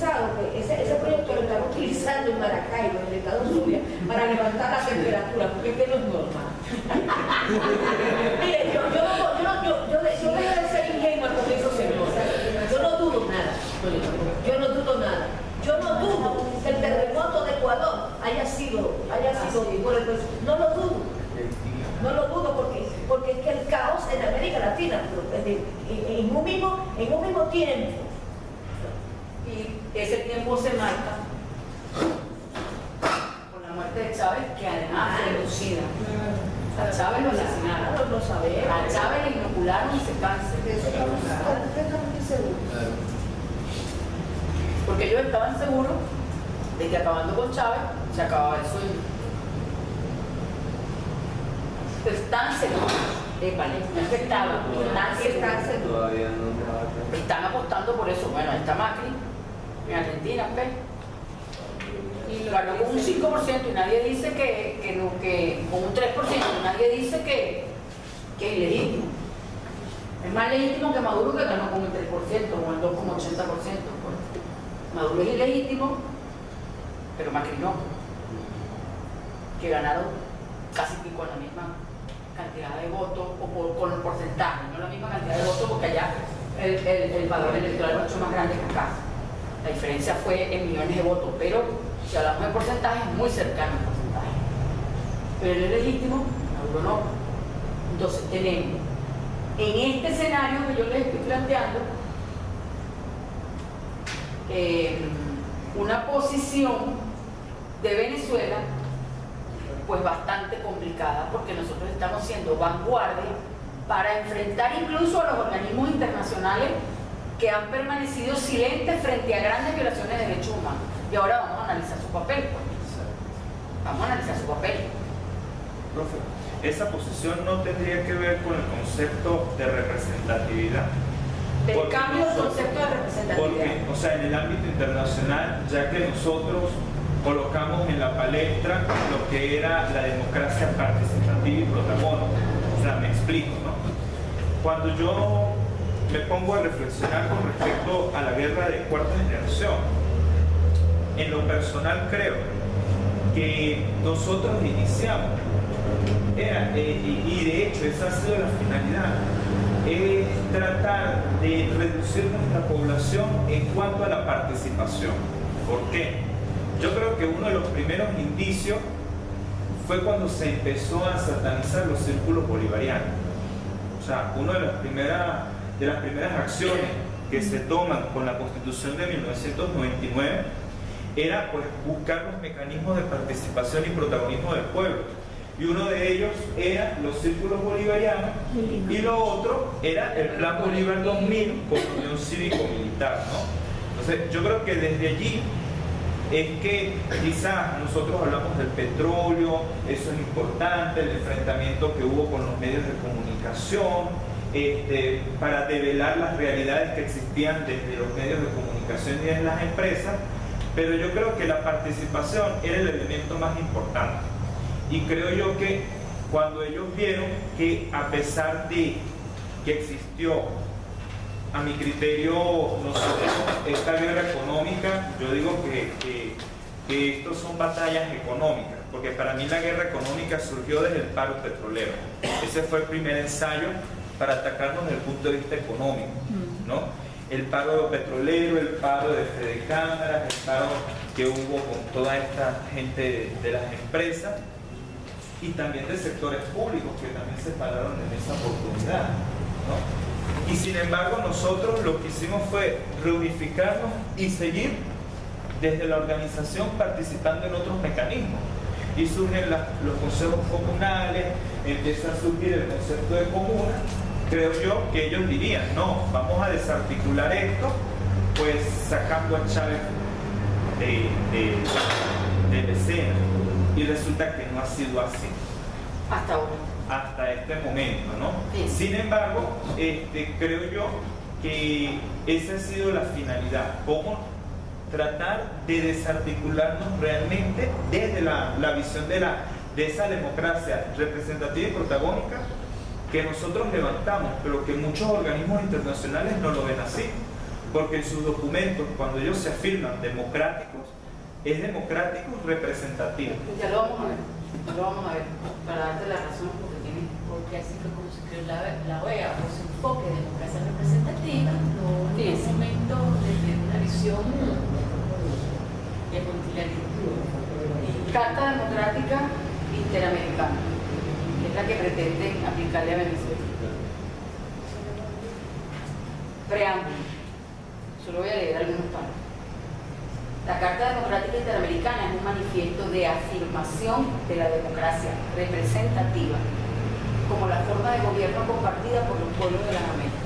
pensado que ese proyecto lo están utilizando en Maracaibo, en el estado Zulia, para levantar la temperatura, porque es que no es normal. Mire, yo dejo de ser ingenua con esos hermosas. Yo no dudo nada. Yo no dudo nada. Yo no dudo que el terremoto de Ecuador haya sido por el presidente. No lo dudo. No lo dudo porque es que el caos en América Latina, en un mismo tiempo. Y ese tiempo se marca con la muerte de Chávez, que además fue reducida. A Chávez lo asesinaron. Lo sabemos. A Chávez le inocularon ese cáncer. Eso estamos completamente seguros. Porque ellos estaban seguros de que acabando con Chávez se acababa el sueño. Están seguros. Todavía no. Están apostando por eso. Bueno, está Macri en Argentina, pues. Y ganó con un 5% y nadie dice que con un 3%, nadie dice que es ilegítimo. Es más legítimo que Maduro, que ganó con el 3% o el 2,80%. Maduro es ilegítimo, pero Macri no. Que ganaron casi con la misma cantidad de votos o con el porcentaje, no la misma cantidad de votos, porque allá el valor electoral es mucho más grande que acá. La diferencia fue en millones de votos, pero si hablamos de porcentaje, es muy cercano el porcentaje. Pero él es legítimo, Maduro no. Entonces tenemos en este escenario que yo les estoy planteando una posición de Venezuela pues bastante complicada, porque nosotros estamos siendo vanguardia para enfrentar incluso a los organismos internacionales que han permanecido silentes frente a grandes violaciones de derechos humanos. Y ahora vamos a analizar su papel. Vamos a analizar su papel. Profe, esa posición no tendría que ver con el concepto de representatividad. Del cambio del concepto de representatividad. Porque, o sea, en el ámbito internacional, ya que nosotros colocamos en la palestra lo que era la democracia participativa y protagónica. O sea, me explico, ¿no? Cuando yo me pongo a reflexionar con respecto a la guerra de cuarta generación, en lo personal creo que nosotros iniciamos, y de hecho esa ha sido la finalidad, es tratar de reducir nuestra población en cuanto a la participación. ¿Por qué? Yo creo que uno de los primeros indicios fue cuando se empezó a satanizar los círculos bolivarianos. O sea, una de las primeras acciones que se toman con la Constitución de 1999 era pues buscar los mecanismos de participación y protagonismo del pueblo. Y uno de ellos era los círculos bolivarianos y lo otro era el Plan Bolívar 2000 con Unión Cívico-Militar, ¿no? Entonces, yo creo que desde allí es que quizás nosotros hablamos del petróleo, eso es importante, el enfrentamiento que hubo con los medios de comunicación, para develar las realidades que existían desde los medios de comunicación y desde las empresas, pero yo creo que la participación era el elemento más importante. Y creo yo que cuando ellos vieron que a pesar de que existió, a mi criterio, esta guerra económica, yo digo que estos son batallas económicas, porque para mí la guerra económica surgió desde el paro petrolero. Ese fue el primer ensayo para atacarnos desde el punto de vista económico, ¿no? El paro petrolero, el paro de Fede Cámaras, el paro que hubo con toda esta gente de las empresas y también de sectores públicos que también se pararon en esa oportunidad, ¿no? Y sin embargo nosotros lo que hicimos fue reunificarnos y seguir desde la organización participando en otros mecanismos. Y surgen los consejos comunales, empieza a surgir el concepto de comuna. Creo yo que ellos dirían, no, vamos a desarticular esto, pues sacando a Chávez de escena. Y resulta que no ha sido así. Hasta ahora. Hasta este momento, ¿no? Sí. Sin embargo, creo yo que esa ha sido la finalidad, cómo tratar de desarticularnos realmente desde la visión de esa democracia representativa y protagónica que nosotros levantamos, pero que muchos organismos internacionales no lo ven así. porque en sus documentos, cuando ellos se afirman democráticos, es democrático representativo. Ya lo vamos a ver, para darte la razón porque tiene. Porque así fue como se creó la OEA, por su enfoque de democracia representativa, no en ese momento desde una visión de multilateralismo. Carta Democrática Interamericana, que es la que pretenden aplicarle a Venezuela. Preámbulo. Solo voy a leer algunos párrafos. La Carta Democrática Interamericana es un manifiesto de afirmación de la democracia representativa como la forma de gobierno compartida por los pueblos de las Américas.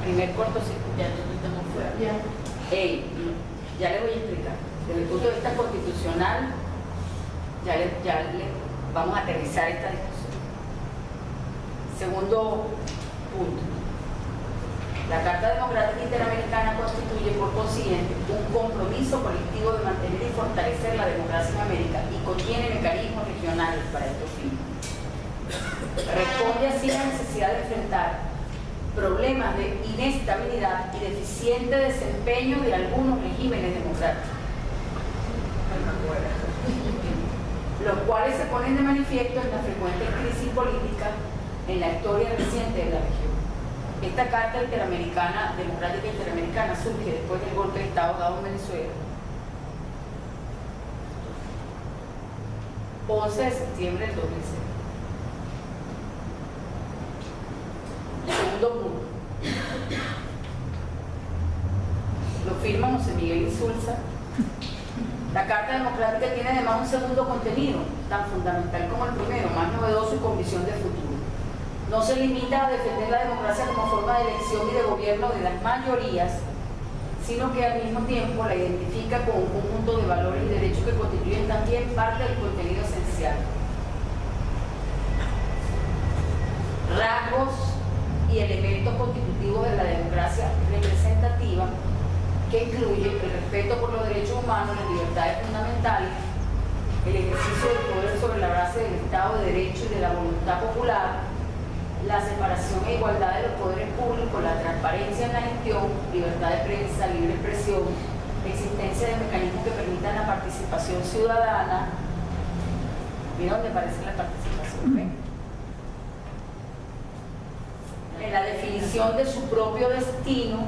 Primer cortocircuito. Ya no estamos fuera. Ya les voy a explicar. Desde el punto de vista constitucional, vamos a aterrizar esta discusión. Segundo punto. La Carta Democrática Interamericana constituye, por consiguiente, un compromiso colectivo de mantener y fortalecer la democracia en América y contiene mecanismos regionales para estos fines. Responde así a la necesidad de enfrentar problemas de inestabilidad y deficiente desempeño de algunos regímenes democráticos, los cuales se ponen de manifiesto en la frecuente crisis política en la historia reciente de la región. Esta Carta Democrática Interamericana surge después del golpe de Estado dado en Venezuela, 11 de septiembre del 2006. Segundo punto. Lo firma José Miguel Insulza. La Carta Democrática tiene además un segundo contenido, tan fundamental como el primero, más novedoso y con visión de futuro. No se limita a defender la democracia como forma de elección y de gobierno de las mayorías, sino que al mismo tiempo la identifica con un conjunto de valores y derechos que constituyen también parte del contenido esencial. Rasgos y elementos constitutivos de la democracia representativa, que incluye el respeto por los derechos humanos, las libertades fundamentales, el ejercicio del poder sobre la base del Estado de Derecho y de la voluntad popular, la separación e igualdad de los poderes públicos, la transparencia en la gestión, libertad de prensa, libre expresión, existencia de mecanismos que permitan la participación ciudadana. Mira dónde aparece la participación, ¿ven? En la definición de su propio destino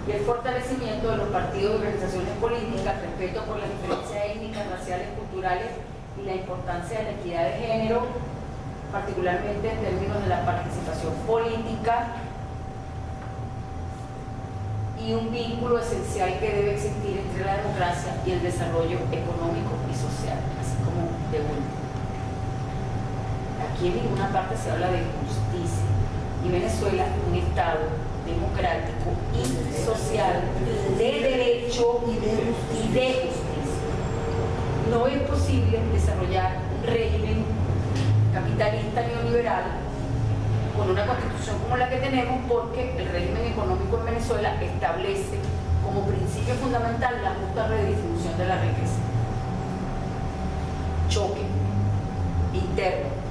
y el fortalecimiento de los partidos y organizaciones políticas, respeto por las diferencias étnicas, raciales, culturales y la importancia de la equidad de género, particularmente en términos de la participación política, y un vínculo esencial que debe existir entre la democracia y el desarrollo económico y social, así como de último. Aquí en ninguna parte se habla de justicia, y Venezuela es un Estado democrático y social, de derecho y de justicia. No es posible desarrollar un régimen capitalista neoliberal con una constitución como la que tenemos, porque el régimen económico en Venezuela establece como principio fundamental la justa redistribución de la riqueza. Choque interno.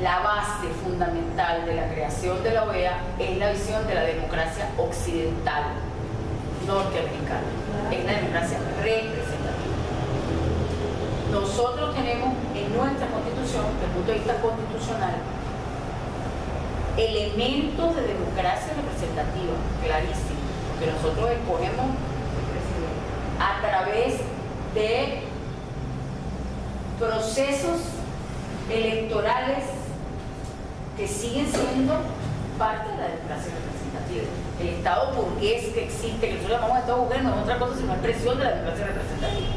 La base fundamental de la creación de la OEA es la visión de la democracia occidental, norteamericana. Es la democracia representativa. Nosotros tenemos en nuestra constitución, desde el punto de vista constitucional, elementos de democracia representativa, clarísimos, que nosotros exponemos a través de procesos electorales que siguen siendo parte de la democracia representativa. El Estado burgués que existe, que nosotros llamamos Estado burgués, no es otra cosa sino expresión de la democracia representativa.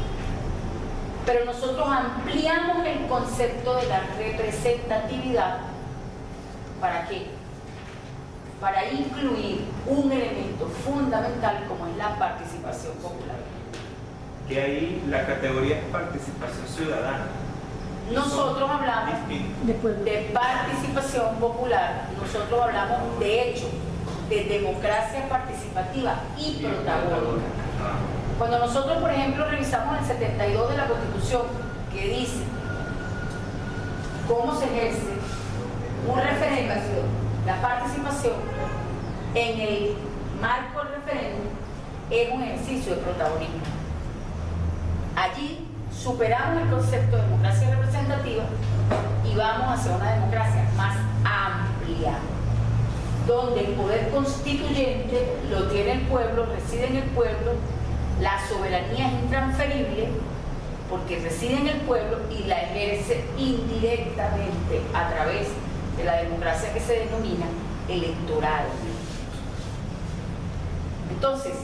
Pero nosotros ampliamos el concepto de la representatividad. ¿Para qué? Para incluir un elemento fundamental como es la participación popular. Que ahí la categoría es participación ciudadana. Nosotros hablamos de participación popular, nosotros hablamos de hecho de democracia participativa y protagónica. Cuando nosotros, por ejemplo, revisamos el 72 de la Constitución, que dice cómo se ejerce un referéndum, la participación en el marco del referéndum es un ejercicio de protagonismo. Allí superamos el concepto de democracia representativa y vamos hacia una democracia más amplia, donde el poder constituyente lo tiene el pueblo, reside en el pueblo, la soberanía es intransferible porque reside en el pueblo y la ejerce indirectamente a través de la democracia que se denomina electoral. Entonces,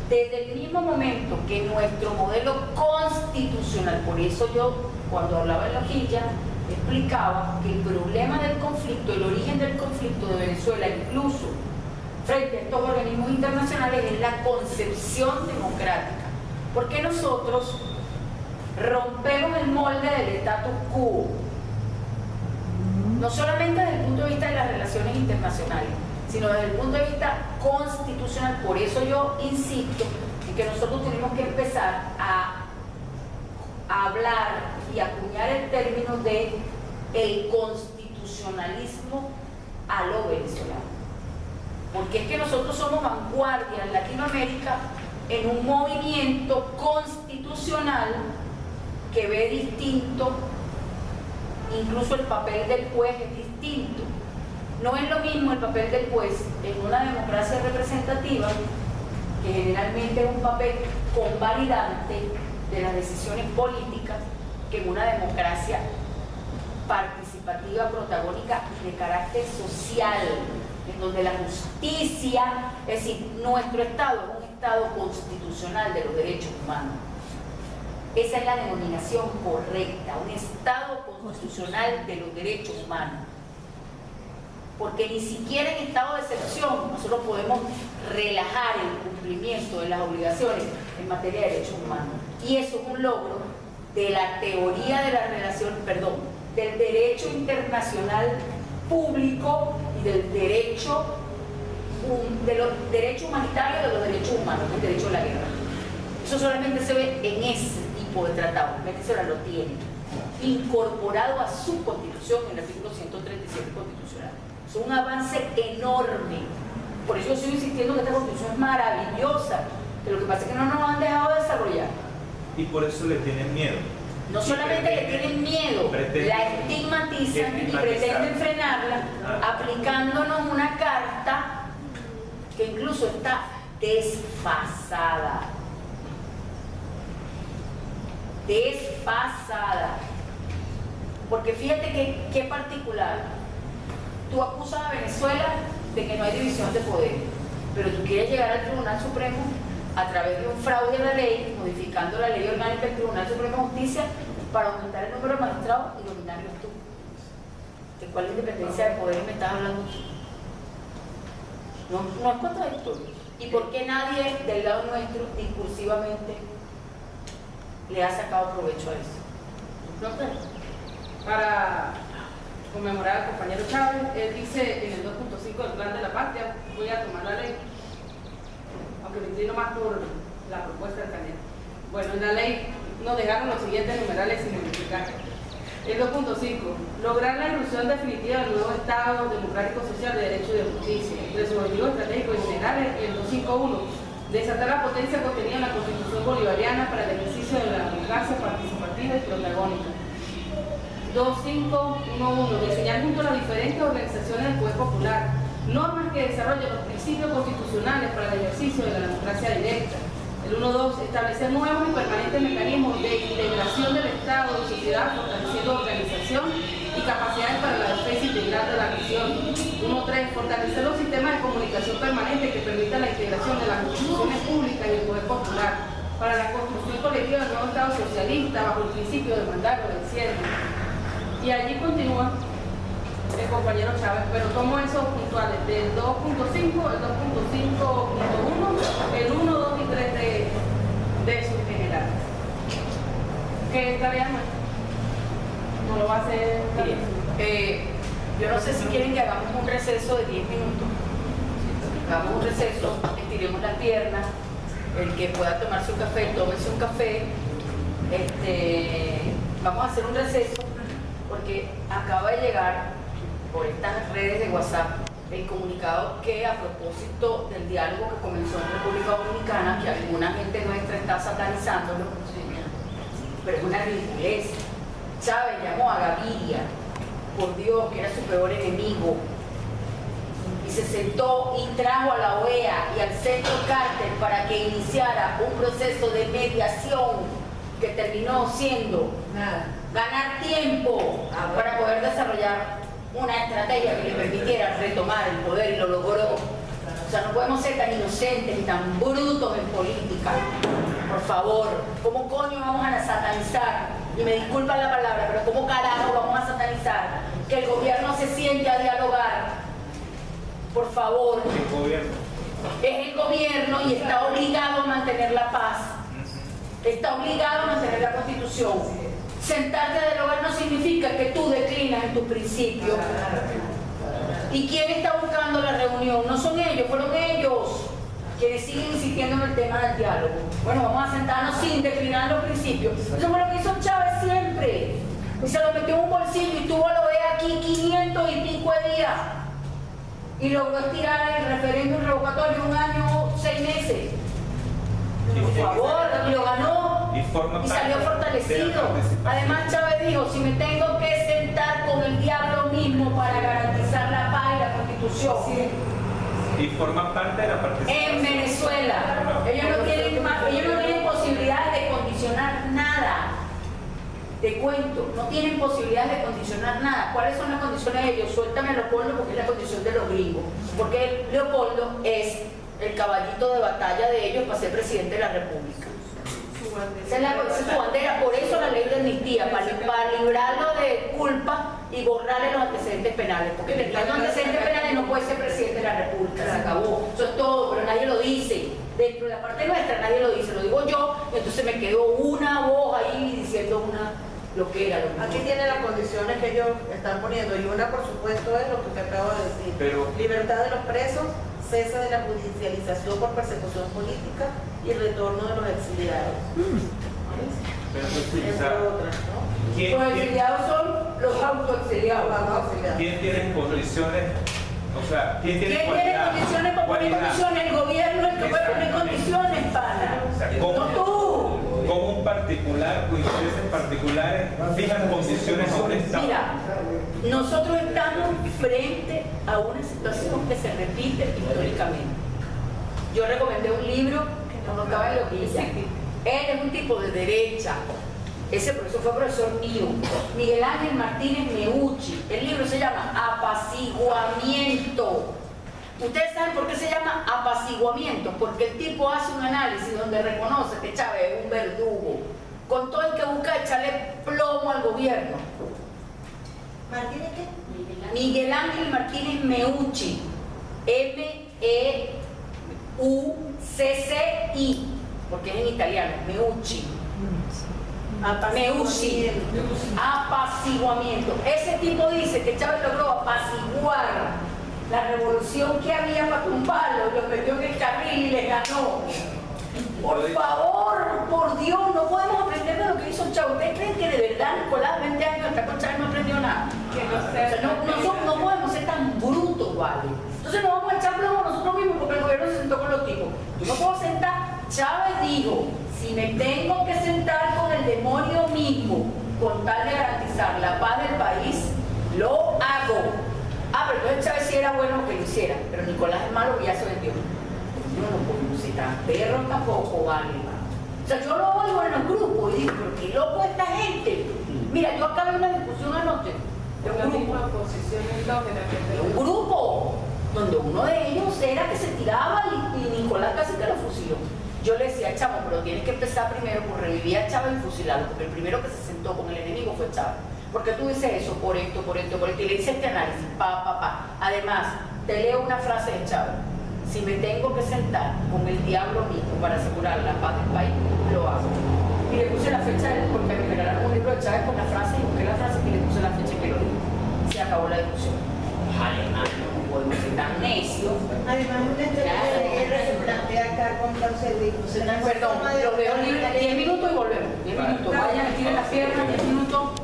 desde el mismo momento que nuestro modelo constitucional, por eso yo cuando hablaba en la hojilla explicaba que el problema del conflicto, el origen del conflicto de Venezuela, incluso frente a estos organismos internacionales, es la concepción democrática. Porque nosotros rompemos el molde del status quo, no solamente desde el punto de vista de las relaciones internacionales, sino desde el punto de vista constitucional. Por eso yo insisto en que nosotros tenemos que empezar a hablar y acuñar el término de el constitucionalismo a lo venezolano. Porque es que nosotros somos vanguardia en Latinoamérica en un movimiento constitucional que ve distinto, incluso el papel del juez es distinto. No es lo mismo el papel del juez en una democracia representativa, que generalmente es un papel convalidante de las decisiones políticas, que en una democracia participativa, protagónica de carácter social, en donde la justicia, es decir, nuestro Estado es un Estado constitucional de los derechos humanos. Esa es la denominación correcta, un Estado constitucional de los derechos humanos. Porque ni siquiera en estado de excepción nosotros podemos relajar el cumplimiento de las obligaciones en materia de derechos humanos. Y eso es un logro de la teoría de la relación, del derecho internacional público y del derecho humanitario de los derechos humanos, el derecho a la guerra. Eso solamente se ve en ese tipo de tratado, Venezuela lo tiene incorporado a su constitución en el artículo 137 constitucional. Es un avance enorme. Por eso yo sigo insistiendo que esta constitución es maravillosa, que lo que pasa es que no nos han dejado desarrollar. Y por eso le tienen miedo. No solamente le tienen miedo, la estigmatizan y pretenden frenarla aplicándonos una carta que incluso está desfasada. Desfasada. Porque fíjate que qué particular. Tú acusas a Venezuela de que no hay división de poder, pero tú quieres llegar al Tribunal Supremo a través de un fraude a la ley, modificando la ley orgánica del Tribunal Supremo de Justicia para aumentar el número de magistrados y dominarlos tú. ¿De cuál independencia de poder me estás hablando tú? No es contradictorio. ¿Y por qué nadie del lado nuestro discursivamente le ha sacado provecho a eso? No sé. Para conmemorar al compañero Chávez, él dice en el 2.5 del Plan de la Patria, voy a tomar la ley, aunque me inclino más por la propuesta del candidato. Bueno, en la ley nos dejaron los siguientes numerales sin modificar. El 2.5, lograr la irrupción definitiva del nuevo Estado democrático social de derecho y de justicia, de sus objetivos estratégicos y generales. Y el 2.5.1, desatar la potencia contenida en la Constitución bolivariana para el ejercicio de la democracia participativa y protagónica. 2.5.1.1, diseñar junto a las diferentes organizaciones del poder popular normas que desarrollen los principios constitucionales para el ejercicio de la democracia directa. El 1.2, establecer nuevos y permanentes mecanismos de integración del Estado y sociedad, fortaleciendo organización y capacidades para la defensa integral de la nación. 1.3, fortalecer los sistemas de comunicación permanente que permitan la integración de las instituciones públicas y el poder popular para la construcción colectiva del nuevo Estado socialista bajo el principio de mandato del cierre. Y allí continúa el compañero Chávez, pero tomo esos puntuales del 2.5, el 2.5.1, el 1, 2 y 3 de sus generales. ¿Qué tarea no lo va a hacer? Bien. Yo no sé si quieren que hagamos un receso de 10 minutos. Hagamos un receso, estiremos las piernas, el que pueda tomarse un café, tómese un café. Vamos a hacer un receso porque acaba de llegar por estas redes de WhatsApp el comunicado que a propósito del diálogo que comenzó en República Dominicana, que alguna gente nuestra está satanizándolo, pero es una ridiculez. Chávez llamó a Gaviria, por Dios, que era su peor enemigo, y se sentó y trajo a la OEA y al Centro Carter para que iniciara un proceso de mediación que terminó siendo ganar tiempo para poder desarrollar una estrategia que le permitiera retomar el poder, y lo logró. O sea, no podemos ser tan inocentes y tan brutos en política. Por favor, ¿cómo coño vamos a satanizar? Y me disculpan la palabra, pero ¿cómo carajo vamos a satanizar que el gobierno se siente a dialogar? Por favor. ¿Qué gobierno? Es el gobierno y está obligado a mantener la paz. Está obligado a mantener la Constitución. Sentarte a dialogar no significa que tú declinas en tus principios. ¿Y quién está buscando la reunión? No son ellos, fueron ellos quienes siguen insistiendo en el tema del diálogo. Bueno, vamos a sentarnos sin declinar los principios. Eso fue lo que hizo Chávez siempre. Y se lo metió en un bolsillo y tuvo a la OEA aquí 500 y pico de días. Y logró estirar el referéndum revocatorio 1 año, 6 meses. Por favor, y lo ganó y salió fortalecido. Además, Chávez dijo, si me tengo que sentar con el diablo mismo para garantizar la paz y la Constitución. Y forma parte de la participación. En Venezuela, ellos no tienen posibilidades de condicionar nada. Te cuento, no tienen posibilidades de condicionar nada. ¿Cuáles son las condiciones de ellos? Suéltame a Leopoldo porque es la condición de los gringos. Porque Leopoldo es el caballito de batalla de ellos para ser presidente de la República. Esa es su bandera, por eso la ley de amnistía, para librarlo de culpa y borrarle los antecedentes penales, porque declarando antecedentes penales no puede ser presidente de la República, se acabó, eso es todo, pero nadie lo dice, dentro de la parte nuestra nadie lo dice, lo digo yo, y entonces me quedó una voz ahí diciendo lo que era. Aquí tiene las condiciones que ellos están poniendo, y una por supuesto es lo que te acabo de decir, libertad de los presos, cese de la judicialización por persecución política y retorno de los exiliados. Pero los exiliados son los autoexiliados. ¿Quién tiene condiciones? O sea, ¿quién tiene condiciones para poner condiciones? El gobierno es el que puede poner condiciones, pana. O sea, no tú. Como un particular o intereses particulares fijan condiciones a un Estado. Mira, nosotros estamos frente a una situación que se repite históricamente. Yo recomendé un libro cuando estaba en Loquilla. Él es un tipo de derecha. Ese profesor fue profesor mío, Miguel Ángel Martínez Meucci. El libro se llama Apaciguamiento. ¿Ustedes saben por qué se llama apaciguamiento? Porque el tipo hace un análisis donde reconoce que Chávez es un verdugo, con todo el que busca echarle plomo al gobierno. ¿Martínez qué? Miguel Ángel Martínez Meucci, M-E-U-C-C-I, porque es en italiano, Meucci. Meucci, apaciguamiento. Ese tipo dice que Chávez logró apaciguar la revolución que había para tumbarlo, lo metió en el carril y le ganó. Por favor, por Dios, no podemos aprender de lo que hizo Chávez. ¿Ustedes creen que de verdad Nicolás, 20 años, está con Chávez, no aprendió nada? No podemos ser tan brutos, ¿vale? Entonces nos vamos a echar plomo nosotros mismos porque el gobierno se sentó con los tipos. Yo no puedo sentar. Chávez dijo, si me tengo que sentar con el demonio mismo con tal de garantizar la paz del país, lo hago. Pero entonces Chávez sí era bueno que lo hiciera, pero Nicolás es malo que ya se vendió. Yo no puedo ser tan perro tampoco, vale. O sea, yo lo oigo en los grupos y digo, pero qué loco esta gente. Mira, yo acabé una discusión anoche de un grupo donde uno de ellos era que se tiraba y Nicolás casi que lo fusiló. Yo le decía, chamo, pero tienes que empezar primero por revivir a Chávez y fusilarlo, porque el primero que se sentó con el enemigo fue Chávez. Porque tú dices eso, por esto, y le dices este análisis, Además, te leo una frase de Chávez. Si me tengo que sentar con el diablo mismo para asegurar la paz del país, lo hago. Y le puse la fecha, porque me regalaron un libro de Chávez con la frase, y busqué la frase y le puse la fecha que lo dijo. Se acabó la discusión. Además, no podemos ser tan necios. Además, una estrategia de guerra se plantea acá contra el servicio. Perdón, lo veo libre. 10 minutos y volvemos. 10 minutos. Vayan, tiren las piernas, 10 minutos.